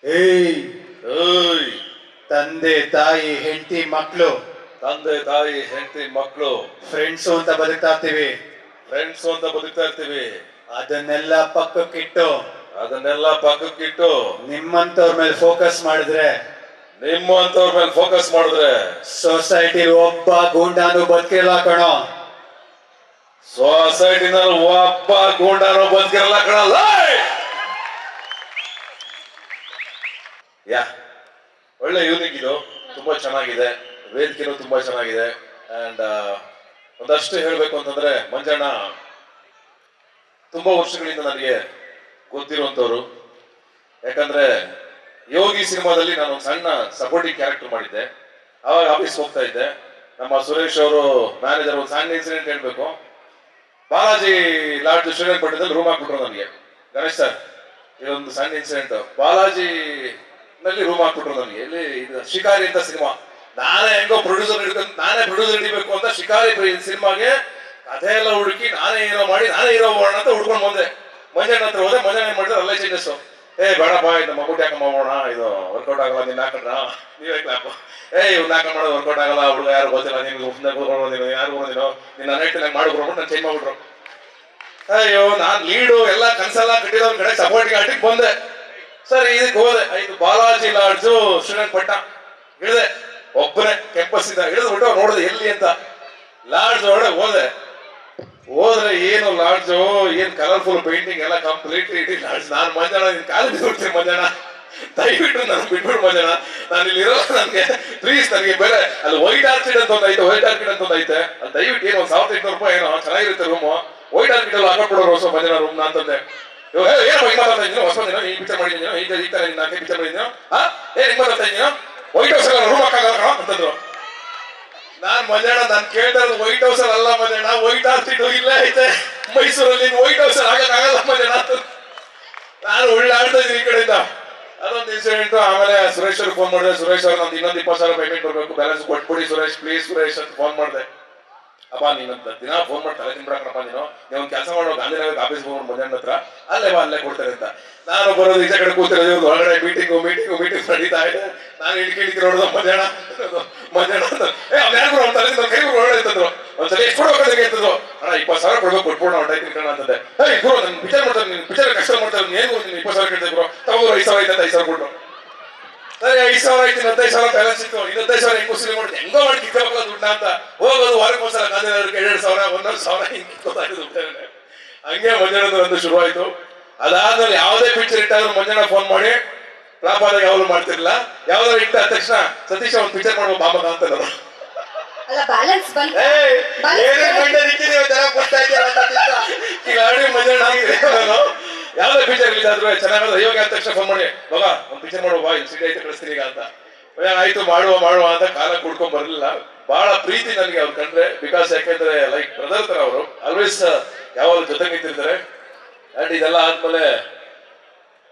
ಏಯ್ ಏಯ್ ತಂದೆ ತಾಯಿ ಹೆಂಡತಿ ಮಕ್ಕಳು ತಂದೆ ತಾಯಿ ಹೆಂಡತಿ ಮಕ್ಕಳು ಫ್ರೆಂಡ್ಸ್ ಅಂತ ಬದುಕ್ತಾ ಇರ್ತೀವಿ. ಫ್ರೆಂಡ್ಸ್ ಅಂತ ಬದುಕ್ತಾ ಇರ್ತೀವಿ. ಅದನ್ನೆಲ್ಲ ಪಕ್ಕಕ್ಕಿಟ್ಟು ಅದನ್ನೆಲ್ಲ ಪಕ್ಕಕ್ಕಿಟ್ಟು ನಿಮ್ಮಂತವ್ರ ಮೇಲೆ ಫೋಕಸ್ ಮಾಡಿದ್ರೆ ನಿಮ್ಮಂತವ್ರ ಮೇಲೆ ಫೋಕಸ್ ಮಾಡಿದ್ರೆ ಸೊಸೈಟಿ ಒಬ್ಬ ಗೂಂಡಾನು ಬದುಕಿಲ್ಲ ಕಣೋ. ಸೊಸೈಟಿನಲ್ಲಿ ಒಬ್ಬ ಗೂಂಡಾನು ಬದುಕಿರಲ್ಲ ಕಣಲ್ಲ. ಯಾ ಒಳ್ಳೆ ಯೂನಿಕ್ ಇದು, ತುಂಬಾ ಚೆನ್ನಾಗಿದೆ, ವೇದಿಕೆನೂ ತುಂಬಾ ಚೆನ್ನಾಗಿದೆ. ಅಂಡ್ ಒಂದಷ್ಟು ಹೇಳ್ಬೇಕು ಅಂತಂದ್ರೆ ಮಂಜಣ್ಣ ತುಂಬಾ ವರ್ಷಗಳಿಂದ ನನಗೆ ಗೊತ್ತಿರುವಂತವ್ರು. ಯಾಕಂದ್ರೆ ಯೋಗಿ ಸಿನಿಮಾದಲ್ಲಿ ನಾನು ಒಂದು ಸಣ್ಣ ಸಪೋರ್ಟಿಂಗ್ ಕ್ಯಾರೆಕ್ಟರ್ ಮಾಡಿದ್ದೆ. ಅವಾಗ ಆಫೀಸ್ ಹೋಗ್ತಾ ಇದ್ದೆ. ನಮ್ಮ ಸುರೇಶ್ ಅವರು ಮ್ಯಾನೇಜರ್ ಒಂದು ಸಣ್ಣ ಇನ್ಸಿಡೆಂಟ್ ಹೇಳ್ಬೇಕು. ಬಾಲಾಜಿ ಲಾಡ್ಜ್ ಶ್ರೀರಂಗಪಟ್ಟಣದಲ್ಲಿ ರೂಮ್ ಹಾಕ್ಬಿಟ್ರು ನನಗೆ. ಗಣೇಶ್ ಸರ್, ಇದೊಂದು ಸಣ್ಣ ಇನ್ಸಿಡೆಂಟ್. ಬಾಲಾಜಿ ನಲ್ಲಿ ರೂಮ್ ಹಾಕ್ಬಿಟ್ರು ನನಗೆ. ಇಲ್ಲಿ ಇದು ಶಿಕಾರಿ ಅಂತ ಸಿನಿಮಾ. ನಾನೇ ಹೆಂಗೋ ಪ್ರೊಡ್ಯೂಸರ್ ಹಿಡ್ಕೊಂಡು ನಾನೇ ಪ್ರೊಡ್ಯೂಸರ್ ಹಿಡಿಬೇಕು ಅಂತ ಶಿಕಾರಿ ಸಿನಿಮಾಗೆ ಕಥೆ ಎಲ್ಲ ಹುಡುಕಿ ನಾನೇ ಹೀರೋ ಮಾಡಿ ನಾನೇ ಹೀರೋ ಮಾಡೋಣ ಅಂತ ಹುಡ್ಕೊಂಡು ಬಂದೆ. ಮಂಜಣ್ಣ ಹತ್ರ ಹೋದೆ. ಮಂಜಣ್ಣ ಏನ್ ಮಾಡಿದ್ರೆ ಅಲ್ಲೇ ಚೇಂಜಸ್. ಬೇಡಪ್ಪ, ಇದು ಮಗುಟಿ ಹಾಕ ಮಾಡೋಣ, ಇದು ವರ್ಕೌಟ್ ಆಗಲ್ಲ, ನಿನ್ನ ಹಾಕಡ್ರ ನೀವೇ ಕ್ಲಾಪ್. ಇವ್ನ ಹಾಕ ಮಾಡೋದು ವರ್ಕೌಟ್ ಆಗಲ್ಲ, ಹುಡುಗ ಯಾರು ಗೊತ್ತಿಲ್ಲ, ನಿಮ್ಗೆ ಯಾರು ನೀನು ನಿನ್ನ ನೈಟ್ ನಂಗೆ ಮಾಡ್ಬಿಟ್ಟು ನಾನು ಚೇಂಜ್ ಮಾಡ್ಬಿಟ್ರು. ಅಯ್ಯೋ, ನಾನ್ ಲೀಡು ಎಲ್ಲ ಕನ್ಸೆಲ್ಲ ಕಟ್ಟಿರೋ ಕಡೆ ಸಪೋರ್ಟಿಂಗ್ ಆಟಿಗೆ ಬಂದೆ. ಸರಿ, ಇದಕ್ಕೆ ಹೋದೆ. ಇದು ಬಾಲಾಜಿ ಲಾಡ್ಜು ಶ್ರೀರಂಗಪಟ್ಟಣ ಇಳಿದೆ. ಒಬ್ಬನೇ ಕೆಂಪಸ್ ಇಂದ ಇಳಿದ್ಬಿಟ್ಟು ನೋಡಿದೆ ಎಲ್ಲಿ ಅಂತ. ಲಾಡ್ಜ್ ಒಳಗಡೆ ಹೋದ್ರೆ ಏನು ಲಾಡ್ಜು, ಏನ್ ಕಲರ್ಫುಲ್ ಪೇಂಟಿಂಗ್ ಎಲ್ಲ ಕಂಪ್ಲೀಟ್ ಇಡೀ ಲಾಡ್ಜ್. ನಾನು ಮಂಜಣ್ಣ ನಿನ್ ಕಾಲು ಬಿಡ್ತೀನಿ ಮಂಜಣ್ಣ, ದಯವಿಟ್ಟು ನಾನು ಬಿಟ್ಬಿಡು ಮಂಜಣ್ಣ, ನಾನು ಇಲ್ಲಿ ಇರೋ, ನನ್ಗೆ ಪ್ಲೀಸ್, ನನಗೆ ಬೇರೆ ಅಲ್ಲಿ ವೈಟ್ ಆರ್ಕಿಡ್ ಅಂತ ಒಂದು ಐತೆ, ವೈಟ್ ಆರ್ಕಿಡ್ ಅಂತ ಒಂದು ಐತೆ, ಅದು ದಯವಿಟ್ಟು ಏನು ₹1,800 ಏನೋ ಚೆನ್ನಾಗಿರುತ್ತೆ ರೂಮು, ವೈಟ್ ಆರ್ಕಿಡ್ ಅಲ್ಲಿ ಹಾಕೊಂಡ್ಬಿಡೋರು ಹೊಸ ಮಂಜಣ್ಣ ರೂಮ್ ಅಂತಂದೆ. ಏನು ಹಿಂಗ್ ಮಾತಾಡ್ತಾ ಇದ್ದೀನಿ, ಹೊಸ ದಿನ ಈ ಪಿಕ್ಚರ್ ಮಾಡಿದ್ದೀನಿ, ಈ ತರ ನಾಲ್ಕೇ ಪಿಕ್ಚರ್ ಮಾಡಿದ್ದೀನಿ, ಹಿಂಗ್ ಮಾತಾಡ್ತಾ ಇದ್ದೀನಿ, ವೈಟ್ ಹೌಸ್ ಎಲ್ಲ ರೂಮ್ ಹಾಕಾಗಲ್ಲ ಅಂತಂದ್ರು. ನಾನ್ ಮಂಜಣ್ಣ, ನಾನು ಕೇಳ್ತಾ ಇರೋದು ವೈಟ್ ಹೌಸ್ ಅಲ್ಲಿ ಅಲ್ಲ ಮಂಜಣ್ಣ, ವೈಟ್ ಆರ್ಕಿಡ್ ಇಲ್ಲೇ ಐತೆ ಮೈಸೂರಲ್ಲಿ, ವೈಟ್ ಹೌಸ್ ಅಲ್ಲಿ ಆಗಕ್ಕಾಗಲ್ಲ ಮಂಜಣ್ಣ ಅಂತ ನಾನು ಉಳ್ಳಾಡ್ತಾ ಇದ್ದೀನಿ ಈ ಕಡೆಯಿಂದ. ಅದೊಂದು ಇನ್ಸಿಡೆಂಟ್. ಆಮೇಲೆ ಸುರೇಶ್ ಅವ್ರಿಗೆ ಫೋನ್ ಮಾಡಿದೆ. ಸುರೇಶ್ ಅವ್ರು ನಂದು ಇನ್ನೊಂದು 20,000 ಪೇಮೆಂಟ್ ಕೊಡ್ಬೇಕು, ಬ್ಯಾಲೆನ್ಸ್ ಕೊಟ್ಬಿಡಿ ಸುರೇಶ್, ಪ್ಲೀಸ್ ಸುರೇಶ್ ಅಂತ ಫೋನ್ ಮಾಡಿದೆ. ಅಪ್ಪ, ನೀನಂತ ದಿನ ಫೋನ್ ಮಾಡಿ ತಲೆ ತಿನ್ಬಿಡಕ್ಕಪ್ಪ, ನೀವು ಒಂದು ಕೆಲಸ ಮಾಡೋ, ಗಾಂಧಿನಗರ ಆಫೀಸ್ ಹೋಗೋಣ ಮಂಜಣ್ಣ ಹತ್ರ, ಅಲ್ಲೇ ಕೊಡ್ತಾರೆ ಅಂತ. ನಾನು ಬರೋದು ಈಚೆ ಕಡೆ ಕೂತಿರೋದು, ಹೊರಗಡೆ ಮೀಟಿಂಗ್ ನಡೀತಾ ಇದೆ. ನಾನು ಇಡ್ಕಿ ನೋಡೋದು ಮಂಜಣ್ಣ ಅವ್ಯಾರು ತಲೆ ಕೈ ಹೊರಗಡೆ ಅಂತಂದ್ರು. ಒಂದ್ಸಲ ಎಷ್ಟು ಕೊಡ್ಬೇಕು ಅಂತಂದ್ರು. ಅಣ್ಣ 20,000 ಕೊಡ್ಬೇಕು, ಕೊಟ್ಬಿಡೋಣ ಹೊಟ್ಟೈತಿ ಕಣ ಅಂತಂದೆ. ಗುರು, ನನ್ ಪಿಕ್ಚರ್ ಮಾಡ್ತಾರೆ, ನಿನ್ ಪಿಕ್ಚರ್ ಕಷ್ಟ ಮಾಡ್ತಾರೆ, ಏನು 20,000 ಕೇಳ್ತಾರೆ ಗುರು, ತಗೋರು 5,000 ಐತೆ ಅಂತ 5,000 ಕೊಟ್ರು. ಸರಿ, 5,000 ಆಯ್ತು, 15,000 ಬ್ಯಾಲೆನ್ಸ್ ಇತ್ತು. 15,000 ಹೆಂಗ್ ಮುಸ್ಲಿಂ ಮಾಡಿ ಹೆಂಗೋ ಮಾಡಿ ಕಿತ್ಕೋಬೇಕಲ್ಲ ದುಡ್ಡ ಅಂತ ಹೋಗೋದು. ವಾರಕ್ಕೆ ಒಂದ್ಸಲ ಗಾಂಧಿನಗರಕ್ಕೆ 2,000 1,000 ಹಿಂಗ್ ಕಿತ್ಕೋತಾ ಇದ್ದು ದುಡ್ಡ. ಹಂಗೆ ಮಂಜಣ್ಣದ ಒಂದು ಶುರುವಾಯ್ತು. ಅದಾದ್ಮೇಲೆ ಯಾವುದೇ ಪಿಕ್ಚರ್ ಇಟ್ಟಾದ್ರೂ ಮಂಜಣ್ಣ ಫೋನ್ ಮಾಡಿ, ಫ್ಲಾಪ್ ಆದಾಗ ಯಾವಾಗಲೂ ಮಾಡ್ತಿರ್ಲಿಲ್ಲ, ಯಾವ್ದಾದ್ರು ಇಟ್ಟ ತಕ್ಷಣ ಸತೀಶ್ ಒಂದು ಪಿಕ್ಚರ್ ಮಾಡುವ ಬಾಮಗ ಅಂತ ನಾನು ಯಾವ್ದೇ ಪಿಕ್ಚರ್ ರಿಲೀಸ್ ಆದ್ರೂ ಚೆನ್ನಾಗ ಯೋಗ ಆದ ತಕ್ಷಣ ಫೋನ್ ಮಾಡಿ, ಮಗ ಒಂದು ಪಿಕ್ಚರ್ ಮಾಡುವ ಬಾ, ಇಲ್ಲಿ ಸಿಟಿ ಐತೆ ಕಳಿಸ್ತೀನಿ ಈಗ ಅಂತ. ಆಯ್ತು, ಮಾಡುವ ಅಂತ ಕಾಲ ಕುಡ್ಕೊಂಡ್ ಬರ್ಲಿಲ್ಲ. ಬಹಳ ಪ್ರೀತಿ ನನಗೆ ಅವ್ರು ಕಂಡ್ರೆ, ಬಿಕಾಸ್ ಯಾಕೆಂದ್ರೆ ಲೈಕ್ ಬ್ರದರ್ ತರ ಅವರು ಆಲ್ವೇಸ್ ಯಾವಾಗ ಜೊತೆ ನಿಂತಿರ್ತಾರೆ. ಅಂಡ್ ಇದೆಲ್ಲ ಆದ್ಮೇಲೆ